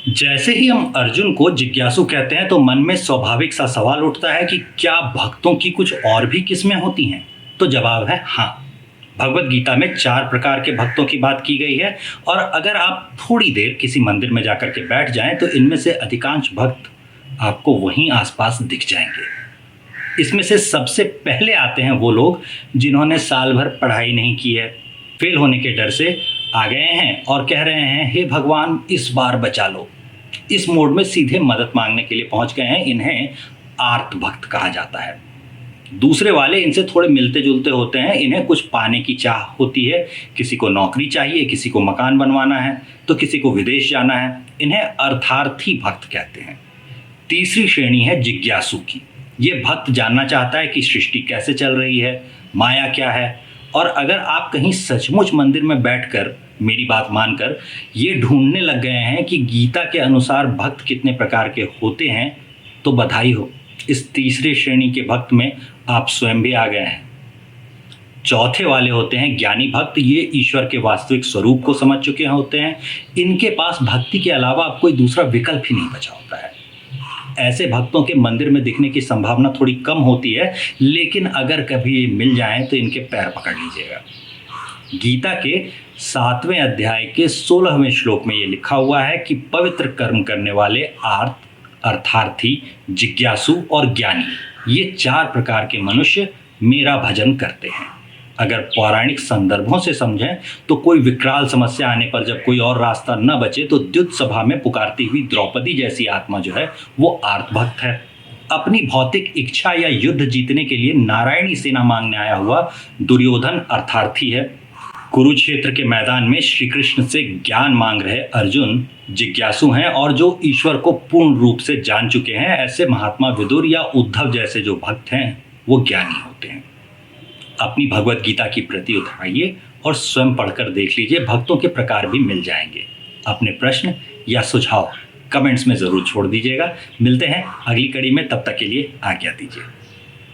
जैसे ही हम अर्जुन को जिज्ञासु कहते हैं तो मन में स्वाभाविक सा सवाल उठता है कि क्या भक्तों की कुछ और भी किस्में होती हैं। तो जवाब है हाँ। भगवत गीता में 4 प्रकार के भक्तों की बात की गई है और अगर आप थोड़ी देर किसी मंदिर में जाकर के बैठ जाएं तो इनमें से अधिकांश भक्त आपको वहीं आसपास दिख जाएंगे। इसमें से सबसे पहले आते हैं वो लोग जिन्होंने साल भर पढ़ाई नहीं की है, फेल होने के डर से आ गए हैं और कह रहे हैं हे भगवान इस बार बचा लो। इस मोड में सीधे मदद मांगने के लिए पहुंच गए हैं। इन्हें आर्त भक्त कहा जाता है। दूसरे वाले इनसे थोड़े मिलते जुलते होते हैं। इन्हें कुछ पाने की चाह होती है। किसी को नौकरी चाहिए, किसी को मकान बनवाना है, तो किसी को विदेश जाना है। इन्हें अर्थार्थी भक्त कहते हैं। तीसरी श्रेणी है जिज्ञासु की। ये भक्त जानना चाहता है कि सृष्टि कैसे चल रही है, माया क्या है। और अगर आप कहीं सचमुच मंदिर में बैठकर मेरी बात मानकर ये ढूंढने लग गए हैं कि गीता के अनुसार भक्त कितने प्रकार के होते हैं तो बधाई हो, इस तीसरी श्रेणी के भक्त में आप स्वयं भी आ गए हैं। चौथे वाले होते हैं ज्ञानी भक्त। ये ईश्वर के वास्तविक स्वरूप को समझ चुके होते हैं। इनके पास भक्ति के अलावा अब कोई दूसरा विकल्प ही नहीं बचा होता है। ऐसे भक्तों के मंदिर में दिखने की संभावना थोड़ी कम होती है, लेकिन अगर कभी मिल जाएं तो इनके पैर पकड़ लीजिएगा। गीता के 7वें अध्याय के 16वें श्लोक में ये लिखा हुआ है कि पवित्र कर्म करने वाले अर्थार्थी, जिज्ञासु और ज्ञानी, ये 4 प्रकार के मनुष्य मेरा भजन करते हैं। अगर पौराणिक संदर्भों से समझें तो कोई विकराल समस्या आने पर जब कोई और रास्ता न बचे तो द्युत सभा में पुकारती हुई द्रौपदी जैसी आत्मा जो है वो आर्त भक्त है। अपनी भौतिक इच्छा या युद्ध जीतने के लिए नारायणी सेना मांगने आया हुआ दुर्योधन अर्थार्थी है। कुरुक्षेत्र के मैदान में श्री कृष्ण से ज्ञान मांग रहे अर्जुन जिज्ञासु हैं। और जो ईश्वर को पूर्ण रूप से जान चुके हैं, ऐसे महात्मा विदुर या उद्धव जैसे जो भक्त हैं वो ज्ञानी होते हैं। अपनी भगवत गीता की प्रति उठाइए और स्वयं पढ़कर देख लीजिए, भक्तों के प्रकार भी मिल जाएंगे। अपने प्रश्न या सुझाव कमेंट्स में ज़रूर छोड़ दीजिएगा। मिलते हैं अगली कड़ी में, तब तक के लिए आज्ञा दीजिए।